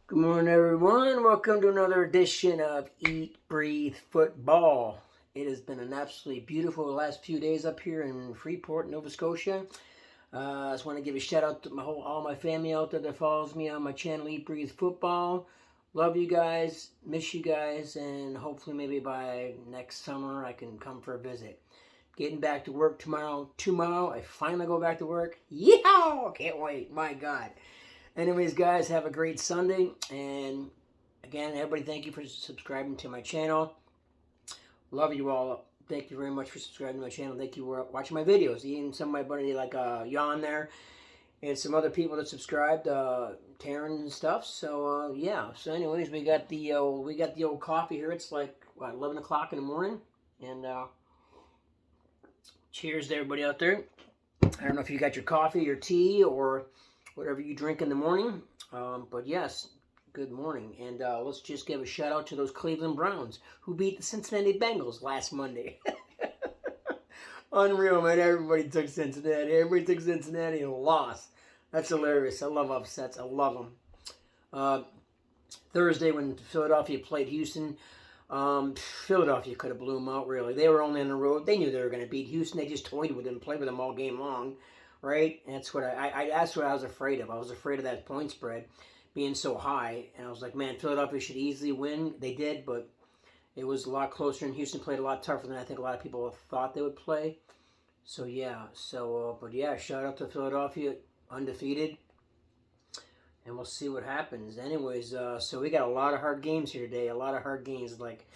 Good morning, everyone. Welcome to another edition of Eat, Breathe, Football. It has been an absolutely beautiful last few days up here in Freeport, Nova Scotia. I just want to give a shout out to all my family out there that follows me on my channel, Eat, Breathe, Football. Love you guys, miss you guys, and hopefully maybe by next summer I can come for a visit. Getting back to work tomorrow. I finally go back to work. Yeehaw! Can't wait. My God. Anyways, guys, have a great Sunday. And again, everybody, thank you for subscribing to my channel. Love you all. Thank you very much for subscribing to my channel. Thank you for watching my videos. Even some of my buddies like Jan there, and some other people that subscribed, Taryn and stuff. So yeah. So anyways, we got the old coffee here. It's like what, 11 o'clock in the morning, and cheers to everybody out there. I don't know if you got your coffee, your tea, or whatever you drink in the morning. But yes, good morning. And let's just give a shout out to those Cleveland Browns who beat the Cincinnati Bengals last Monday. Unreal, man. Everybody took Cincinnati and lost. That's hilarious. I love upsets. I love them. Thursday when Philadelphia played Houston, Philadelphia could have blew them out, really. They were only on the road. They knew they were going to beat Houston. They just toyed with them, played with them all game long. Right? And that's what that's what I was afraid of. I was afraid of that point spread being so high. And I was like, man, Philadelphia should easily win. They did, but it was a lot closer, and Houston played a lot tougher than I think a lot of people thought they would play. So, yeah. But yeah, shout out to Philadelphia, undefeated. And we'll see what happens. Anyways, so we got a lot of hard games here today. A lot of hard games, like...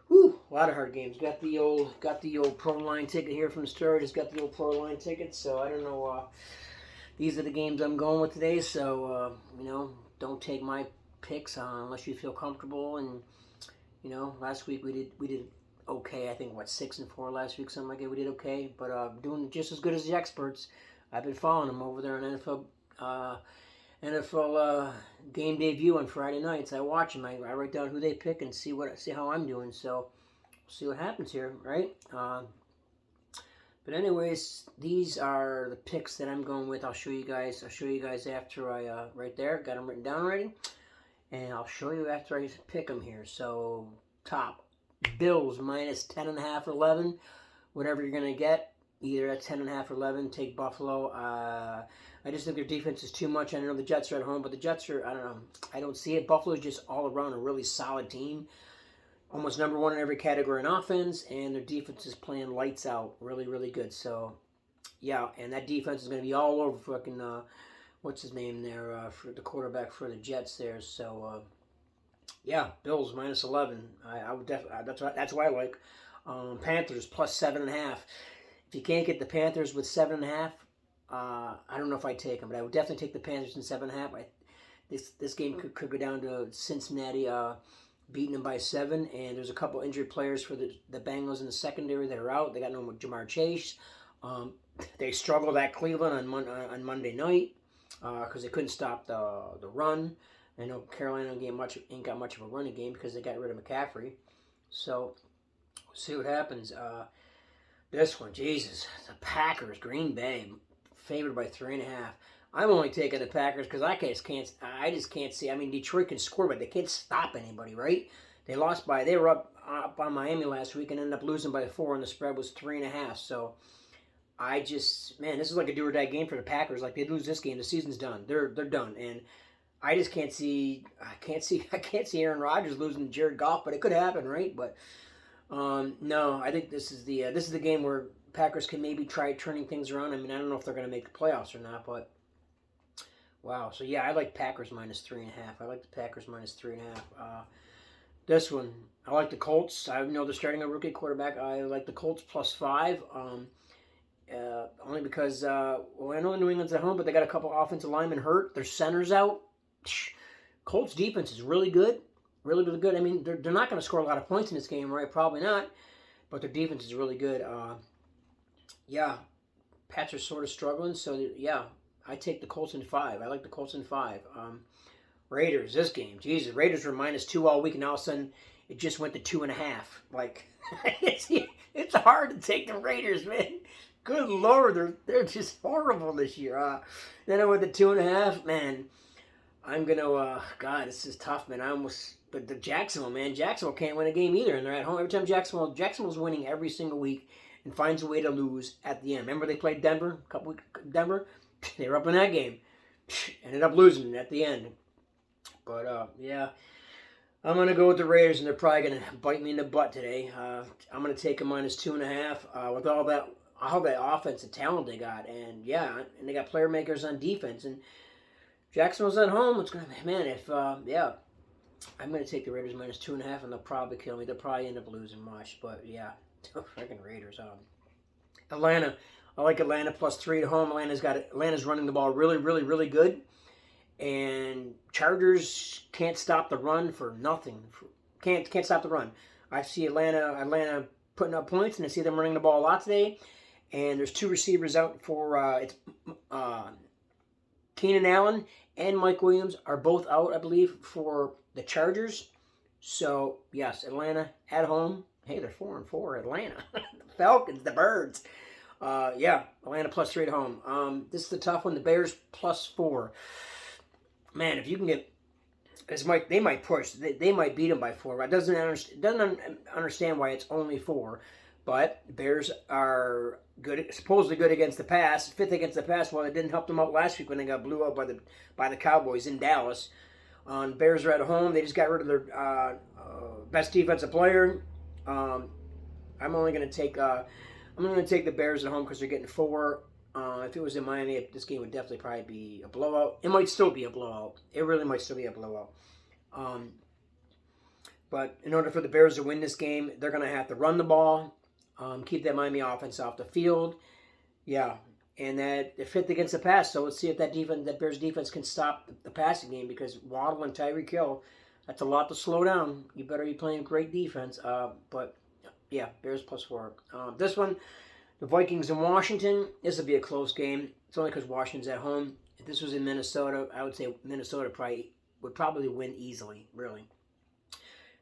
Whew, a lot of hard games. Got the old Pro Line ticket here from the store. Just got the old Pro Line ticket, so I don't know. These are the games I'm going with today. So don't take my picks unless you feel comfortable. And last week we did okay. I think 6-4 last week, something like that. We did okay, but doing just as good as the experts. I've been following them over there on NFL game debut on Friday nights. I watch them. I write down who they pick and see how I'm doing. So we'll see what happens here, right? But anyways, these are the picks that I'm going with. I'll show you guys after I right there got them written down already, and I'll show you after I pick them here. So top Bills minus 10.5 or 11, whatever you're gonna get. Either at 10.5 or 11, take Buffalo. I just think their defense is too much. I know the Jets are at home, but the Jets are, I don't know. I don't see it. Buffalo's just all around a really solid team. Almost number one in every category in offense, and their defense is playing lights out. Really, really good. So, yeah, and that defense is going to be all over fucking, what's his name there, for the quarterback for the Jets there. So, yeah, Bills minus 11. I would definitely, that's what I like. Panthers plus 7.5. If you can't get the Panthers with 7.5, I don't know if I'd take them, but I would definitely take the Panthers in 7.5. This game could go down to Cincinnati beating them by 7, and there's a couple injured players for the Bengals in the secondary that are out. They got no Jamar Chase. They struggled at Cleveland on Monday night because they couldn't stop the run. I know Carolina ain't got much of a running game because they got rid of McCaffrey. So we'll see what happens. This one, Jesus, the Packers, Green Bay, favored by 3.5. I'm only taking the Packers because I just can't see. I mean, Detroit can score, but they can't stop anybody, right? They were up on Miami last week and ended up losing by 4, and the spread was 3.5. So this is like a do or die game for the Packers. Like, they lose this game, the season's done. They're done, and I just can't see. I can't see Aaron Rodgers losing to Jared Goff, but it could happen, right? But no, I think this is the game where Packers can maybe try turning things around. I mean, I don't know if they're going to make the playoffs or not, but wow. So yeah, I like Packers minus 3.5. I like the Packers minus 3.5. This one, I like the Colts. I know they're starting a rookie quarterback. I like the Colts plus 5. Only because I know the New England's at home, but they got a couple offensive linemen hurt. Their center's out. Colts defense is really good. Really, really good. I mean, they're not going to score a lot of points in this game, right? Probably not. But their defense is really good. Yeah, Pats are sort of struggling. So, yeah, I take the Colts in 5. I like the Colts in 5. Raiders, this game. Jesus, Raiders were minus 2 all week, and all of a sudden it just went to 2.5. Like, it's hard to take the Raiders, man. Good Lord, they're just horrible this year. Then I went to 2.5. Man, I'm gonna. God, this is tough, man. But the Jacksonville, man, Jacksonville can't win a game either, and they're at home every time. Jacksonville's winning every single week and finds a way to lose at the end. Remember they played Denver a couple weeks. Denver, they were up in that game, ended up losing at the end. But yeah, I'm gonna go with the Raiders, and they're probably gonna bite me in the butt today. I'm gonna take a -2.5 with all that offensive talent they got, and yeah, and they got player makers on defense, and Jacksonville's at home. It's gonna, man, if yeah, I'm gonna take the Raiders -2.5, and they'll probably kill me. They'll probably end up losing much, but yeah, freaking Raiders. Atlanta, I like Atlanta +3 at home. Atlanta's running the ball really, really, really good, and Chargers can't stop the run for nothing. Can't stop the run. I see Atlanta putting up points, and I see them running the ball a lot today. And there's two receivers out for it's Keenan Allen and Mike Williams are both out, I believe, for the Chargers. So yes, Atlanta at home. Hey, they're 4-4. Atlanta, the Falcons, the Birds. Yeah, Atlanta +3 at home. This is a tough one. The Bears +4. Man, if you can get, they might push. They might beat them by 4. It doesn't understand why it's only 4. But the Bears are good, supposedly good against the pass, 5th against the pass. Well, it didn't help them out last week when they got blew out by the Cowboys in Dallas. Bears are at home. They just got rid of their best defensive player. I'm only going to take the Bears at home because they're getting 4. If it was in Miami, this game would definitely probably be a blowout. It might still be a blowout. It really might still be a blowout. But in order for the Bears to win this game, they're going to have to run the ball, keep that Miami offense off the field. Yeah, and that they're 5th against the pass. So let's see if that Bears defense can stop the passing game, because Waddle and Tyreek Hill, that's a lot to slow down. You better be playing great defense. But yeah, Bears +4. This one, the Vikings in Washington. This would be a close game. It's only because Washington's at home. If this was in Minnesota, I would say Minnesota would probably win easily, really,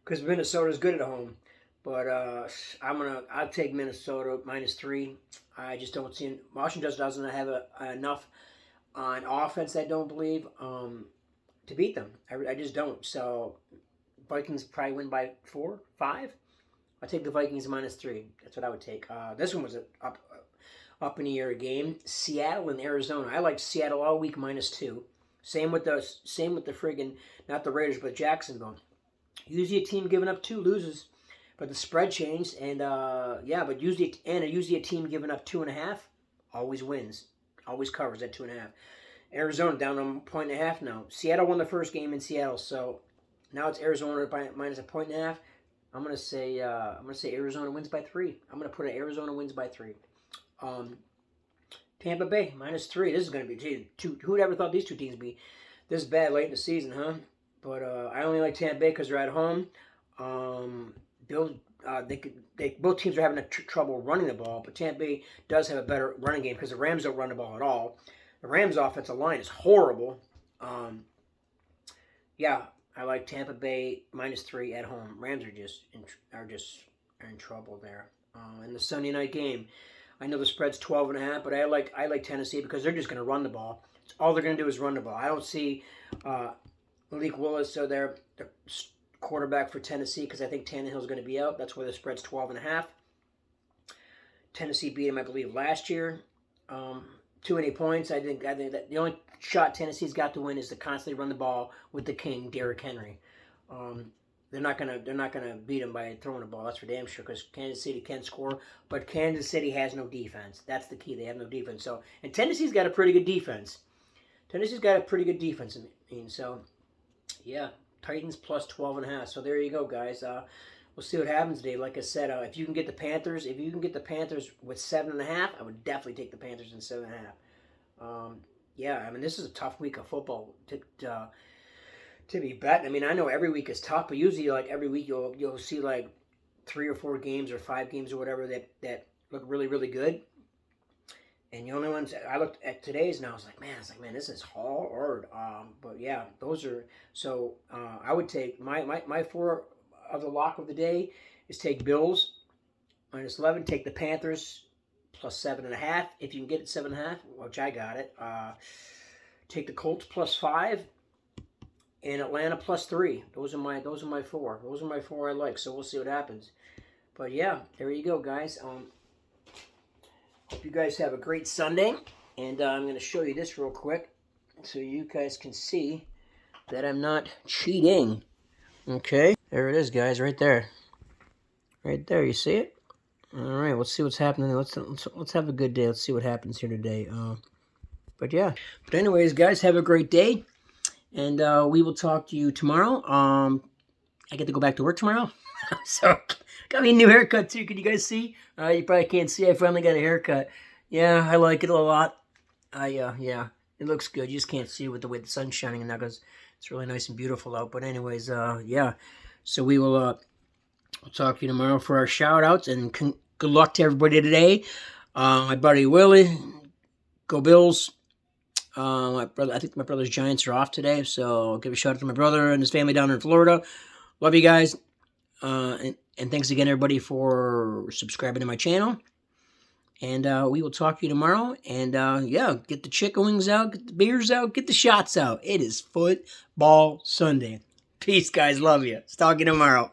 because Minnesota's good at home. But I'll take Minnesota -3. I just don't see Washington doesn't have enough on offense, I don't believe, to beat them. I just don't. So Vikings probably win by 4, 5. I'll take the Vikings -3. That's what I would take. This one was an up in the air game. Seattle and Arizona. I like Seattle all week -2. Same with the friggin', not the Raiders, but Jacksonville. Usually a team giving up 2 loses, but the spread changed, and yeah, but usually a team giving up 2.5 always wins, always covers at 2.5. Arizona down to 1.5 now. Seattle won the first game in Seattle, so now it's Arizona by -1.5. I'm gonna say Arizona wins by 3. I'm gonna put it Arizona wins by 3. Tampa Bay -3. This is gonna be who'd ever thought these two teams would be this bad late in the season, huh? But I only like Tampa Bay because they're at home. Both teams are having trouble running the ball, but Tampa Bay does have a better running game because the Rams don't run the ball at all. The Rams' offensive line is horrible. Yeah, I like Tampa Bay -3 at home. Rams are just in trouble there. In the Sunday night game, I know the spread's 12.5, but I like Tennessee because they're just going to run the ball. All they're going to do is run the ball. I don't see Malik Willis, so they're the quarterback for Tennessee, because I think Tannehill's going to be out. That's why the spread's 12.5. Tennessee beat him, I believe, last year. Too many points. I think that the only shot Tennessee's got to win is to constantly run the ball with the king, Derrick Henry. They're not gonna beat him by throwing the ball. That's for damn sure, because Kansas City can score, but Kansas City has no defense. That's the key. They have no defense. So, and Tennessee's got a pretty good defense. So yeah, Titans +12.5. So there you go, guys. We'll see what happens today. Like I said, if you can get the Panthers with 7.5, I would definitely take the Panthers in 7.5. Yeah, I mean, this is a tough week of football to be betting. I mean, I know every week is tough, but usually, like, every week you'll see like 3 or 4 games or 5 games or whatever that look really, really good. And the only ones I looked at today's, and I was like, man, this is hard. But yeah, those are, so I would take my 4 of the lock of the day is take Bills -11, take the Panthers +7.5 if you can get it 7.5, which I got it. Take the Colts +5. and Atlanta +3. Those are my four. Those are my four I like. So we'll see what happens. But yeah, there you go, guys. Hope you guys have a great Sunday. And I'm going to show you this real quick so you guys can see that I'm not cheating. Okay, there it is, guys, right there. Right there, you see it? All right, let's see what's happening. Let's have a good day. Let's see what happens here today. But yeah. But anyways, guys, have a great day. And we will talk to you tomorrow. I get to go back to work tomorrow. So, got me a new haircut too. Can you guys see? You probably can't see. I finally got a haircut. Yeah, I like it a lot. Yeah, it looks good. You just can't see it with the way the sun's shining and that, because it's really nice and beautiful out. But anyways, yeah. So we will we'll talk to you tomorrow for our shout outs, and good luck to everybody today. My buddy Willie, go Bills. My brother, I think my brother's Giants are off today, so I'll give a shout out to my brother and his family down in Florida. Love you guys. And thanks again, everybody, for subscribing to my channel. And we will talk to you tomorrow. And yeah, get the chicken wings out, get the beers out, get the shots out. It is football Sunday. Peace, guys. Love you. Talk to you tomorrow.